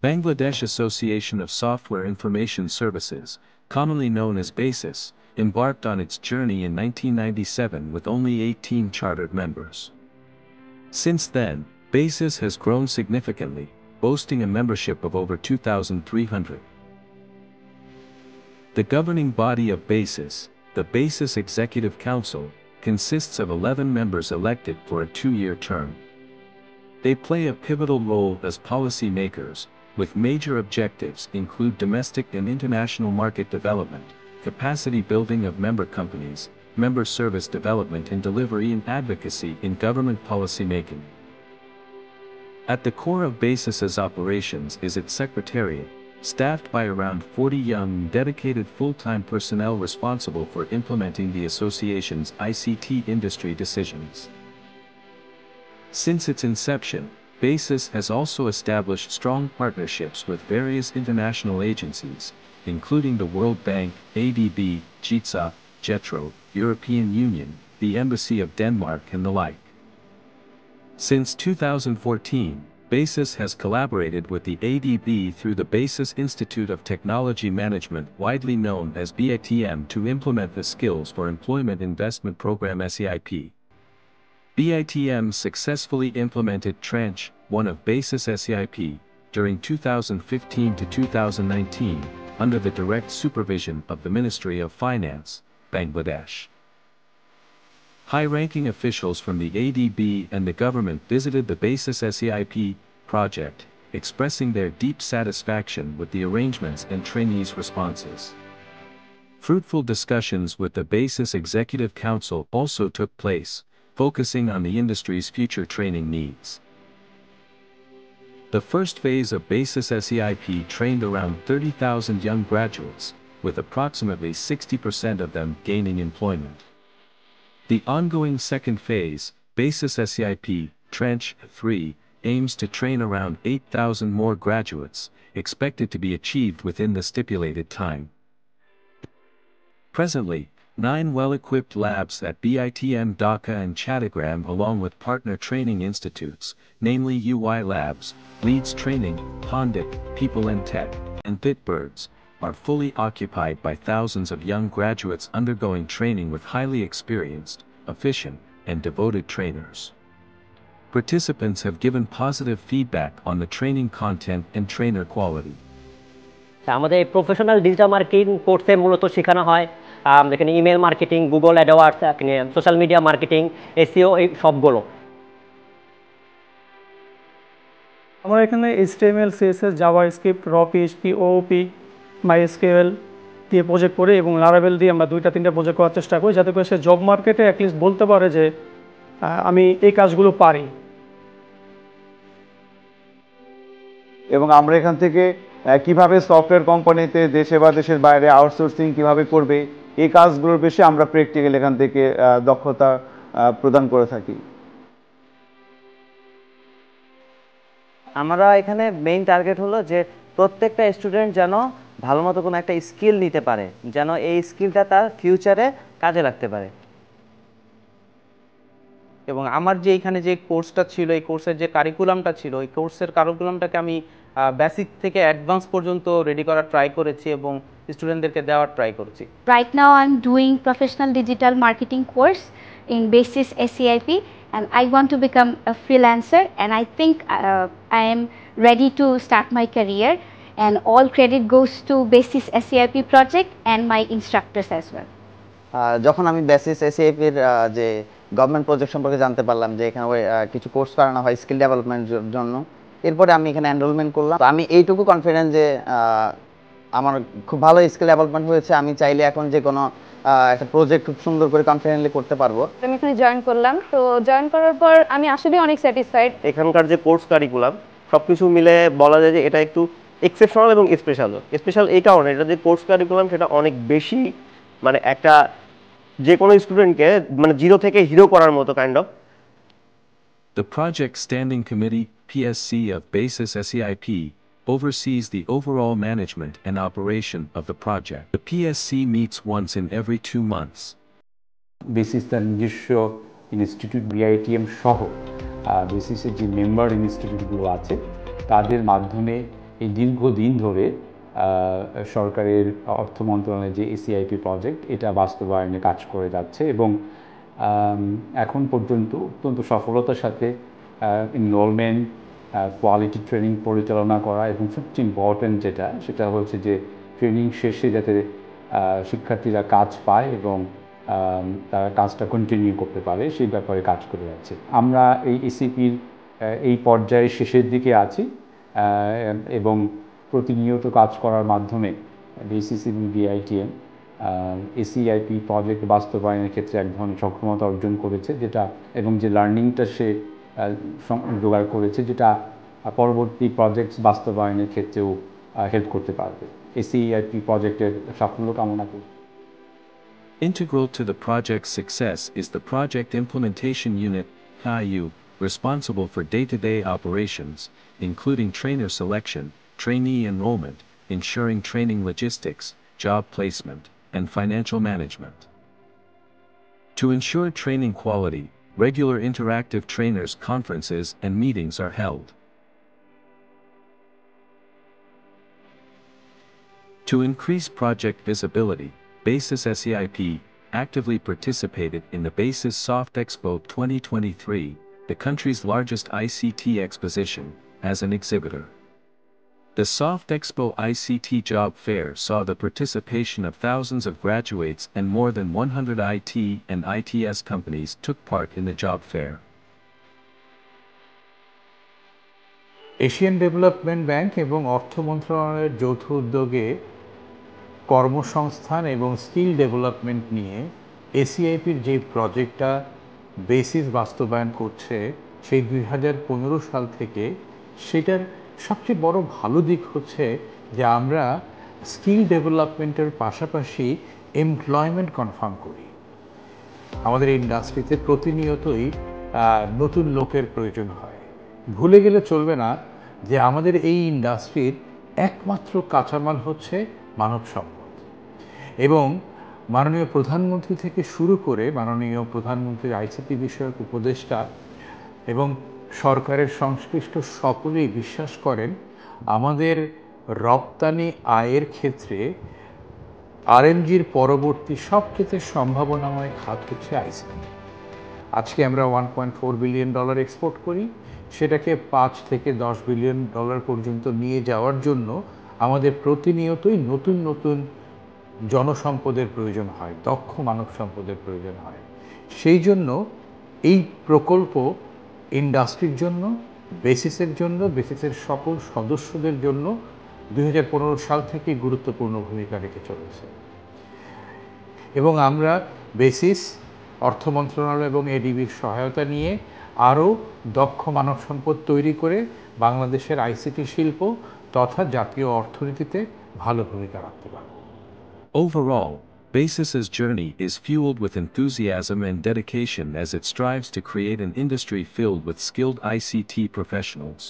Bangladesh Association of Software Information Services, commonly known as BASIS, embarked on its journey in 1997 with only 18 chartered members. Since then, BASIS has grown significantly, boasting a membership of over 2,300. The governing body of BASIS, the BASIS Executive Council, consists of 11 members elected for a 2-year term. They play a pivotal role as policy makers, with major objectives include domestic and international market development, capacity building of member companies, member service development and delivery and advocacy in government policy making. At the core of BASIS's operations is its secretariat, staffed by around 40 young, dedicated full-time personnel responsible for implementing the association's ICT industry decisions. Since its inception, BASIS has also established strong partnerships with various international agencies, including the World Bank, ADB, JITSA, JETRO, European Union, the Embassy of Denmark and the like. Since 2014, BASIS has collaborated with the ADB through the BASIS Institute of Technology Management, widely known as BITM, to implement the Skills for Employment Investment Program SEIP. BITM successfully implemented Tranche 1 of BASIS SEIP during 2015 to 2019 under the direct supervision of the Ministry of Finance, Bangladesh. High-ranking officials from the ADB and the government visited the BASIS SEIP project, expressing their deep satisfaction with the arrangements and trainees' responses. Fruitful discussions with the BASIS Executive Council also took place, focusing on the industry's future training needs. The first phase of BASIS SEIP trained around 30,000 young graduates, with approximately 60% of them gaining employment. The ongoing second phase, BASIS SEIP, Tranche 3, aims to train around 8,000 more graduates, expected to be achieved within the stipulated time. Presently, 9 well-equipped labs at BITM Dhaka and Chattogram along with partner training institutes, namely UI Labs, Leeds Training, Pondit, People and Tech, and Bitbirds, are fully occupied by thousands of young graduates undergoing training with highly experienced, efficient, and devoted trainers. Participants have given positive feedback on the training content and trainer quality. আমাদের professional digital marketing কোর্সে মূলত শেখানো হয় যেখানে email marketing, Google AdWords, social media marketing, SEO, এই সবগুলো। আমরা এখানে HTML, CSS, জাভাস্ক্রিপ্ট, র পিএইচপি, ওওপি, মাইএসকিউএল দিয়ে প্রজেক্ট করি এবং লারাভেল দিয়ে আমরা 2-3টা প্রজেক্ট করার চেষ্টা করি, যাতে করে সে জব মার্কেটে অ্যাটলিস্ট বলতে পারে যে আমি এই কাজগুলো পারি। এবং আমরা এখান থেকে কিভাবে সফটওয়্যার কোম্পানিতে দেশে বা দেশের বাইরে আউটসোর্সিং কিভাবে করবে, এই কাজগুলোর বেশি আমরা প্র্যাকটিক্যাল এখান থেকে দক্ষতা প্রদান করে থাকি। আমরা এখানে মেইন টার্গেট হলো যে প্রত্যেকটা স্টুডেন্ট যেন ভালো মতো কোনো একটা স্কিল নিতে পারে, যেন এই স্কিলটা তার ফিউচারে কাজে লাগতে পারে। এবং আমার যে এখানে যে কোর্সটা ছিল, এই কোর্সের যে কারিকুলামটা ছিল, এই কোর্সের কারিকুলামটাকে আমি বেসিক থেকে অ্যাডভান্স পর্যন্ত রেডি করার ট্রাই করেছি এবং স্টুডেন্টদেরকে দেওয়ার ট্রাই করেছি। Right now I'm doing professional digital marketing course in BASIS SEIP and I want to become a freelancer, and I think I am ready to start my career, and all credit goes to BASIS SEIP project and my instructors as well. যখন আমি BASIS SEIP এর যে government project সম্পর্কে জানতে পারলাম যে এখানে কিছু কোর্স করানো হয় স্কিল ডেভেলপমেন্টের জন্য, এরপরে আমি এখানে এনরোলমেন্ট করলাম। তো আমি এইটুকু কনফিডেন্ট যে আমার খুব ভালো স্কিল ডেভেলপমেন্ট হয়েছে, আমি চাইলে এখন যে কোনো একটা প্রজেক্ট খুব সুন্দর করে কনফিডেন্টলি করতে পারবো। আমি এখানে জয়েন করলাম, তো জয়েন করার পর আমি আসলে অনেক স্যাটিসফাইড। এখানকার যে কোর্স কারিকুলাম সবকিছু মিলে বলা যায় যে এটা একটু এক্সেপশনাল এবং স্পেশাল এই কারণে এটা যে কোর্স কারিকুলাম সেটা অনেক বেশি, মানে একটা যে কোনো স্টুডেন্টকে মানে জিরো থেকে হিরো করার মতো kind of. The Project Standing Committee (PSC) of BASIS SEIP oversees the overall management and operation of the project. The PSC meets once in every 2 months. BASIS তার নিজস্ব ইনস্টিটিউট BITM সহ BASISের যে member ইনস্টিটিউটগুলো আছে তাদের মাধ্যমে এই দীর্ঘদিন ধরে সরকারের অর্থ মন্ত্রণালয়ের যে এসিআইপি প্রজেক্ট এটা বাস্তবায়নে কাজ করে যাচ্ছে এবং এখন পর্যন্ত অত্যন্ত সফলতার সাথে এনরোলমেন্ট কোয়ালিটি ট্রেনিং পরিচালনা করা এবং সবচেয়ে ইম্পর্ট্যান্ট সেটা হচ্ছে যে ট্রেনিং শেষে যাতে শিক্ষার্থীরা কাজ পায় এবং তারা কাজটা কন্টিনিউ করতে পারে সেই ব্যাপারে কাজ করে যাচ্ছে। আমরা এই এসিপির এই পর্যায়ে শেষের দিকে আছি এবং প্রতিনিয়ত কাজ করার মাধ্যমে বিসিসি এবং বিআইটিএম এসিআইপি প্রজেক্ট বাস্তবায়নের ক্ষেত্রে এক ধরনের সক্ষমতা অর্জন করেছে যেটা এবং যে লার্নিংটা সে জোগাড় করেছে যেটা পরবর্তী প্রজেক্ট বাস্তবায়নের ক্ষেত্রেও হেল্প করতে পারবে। এসিআইপি প্রজেক্টের সাফল্য কামনা করি। Integral to the project's success is the Project Implementation Unit, IU, responsible for day-to-day operations, including trainer selection, trainee enrollment, ensuring training logistics, job placement, and financial management. To ensure training quality, regular interactive trainers conferences and meetings are held. To increase project visibility, BASIS SEIP actively participated in the BASIS Soft Expo 2023, the country's largest ICT exposition, as an exhibitor. The Soft Expo ICT Job Fair saw the participation of thousands of graduates and more than 100 IT and ITS companies took part in the job fair. Asian development bank এবং অর্থ মন্ত্রণালয়ের যৌথ উদ্যোগে কর্মসংস্থান এবং skill development নিয়ে এসিআইপির যে প্রজেক্টটা বেসিস বাস্তবায়ন করছে সেই 2015 সাল থেকে, সেটার সবচেয়ে বড় ভালো দিক হচ্ছে যে আমরা স্কিল ডেভেলপমেন্টের পাশাপাশি এমপ্লয়মেন্ট কনফার্ম করি। আমাদের ইন্ডাস্ট্রিতে প্রতিনিয়তই নতুন লোকের প্রয়োজন হয়। ভুলে গেলে চলবে না যে আমাদের এই ইন্ডাস্ট্রির একমাত্র কাঁচামাল হচ্ছে মানব সম্পদ এবং মাননীয় প্রধানমন্ত্রী থেকে শুরু করে মাননীয় প্রধানমন্ত্রীর আইসিটি বিষয়ক উপদেষ্টা এবং সরকারের সংশ্লিষ্ট সকলেই বিশ্বাস করেন আমাদের রপ্তানি আয়ের ক্ষেত্রে আরএমজির পরবর্তী সবচেয়ে সম্ভাবনাময় খাত হচ্ছে আইসিটি। আজকে আমরা $1.4 বিলিয়ন এক্সপোর্ট করি, সেটাকে 5 থেকে 10 বিলিয়ন ডলার পর্যন্ত নিয়ে যাওয়ার জন্য আমাদের প্রতিনিয়তই নতুন নতুন জনসম্পদের প্রয়োজন হয়, দক্ষ মানব সম্পদের প্রয়োজন হয়। সেই জন্য এই প্রকল্প ইন্ডাস্ট্রির জন্য, বেসিসের জন্য, বেসিসের সকল সদস্যদের জন্য 2015 সাল থেকে গুরুত্বপূর্ণ ভূমিকা রেখে চলেছে এবং আমরা বেসিস, অর্থ মন্ত্রণালয় এবং এডিবির সহায়তা নিয়ে আরও দক্ষ মানব সম্পদ তৈরি করে বাংলাদেশের আইসিটি শিল্প তথা জাতীয় অর্থনীতিতে ভালো ভূমিকা রাখতে পারব। Overall, BASIS's journey is fueled with enthusiasm and dedication as it strives to create an industry filled with skilled ICT professionals.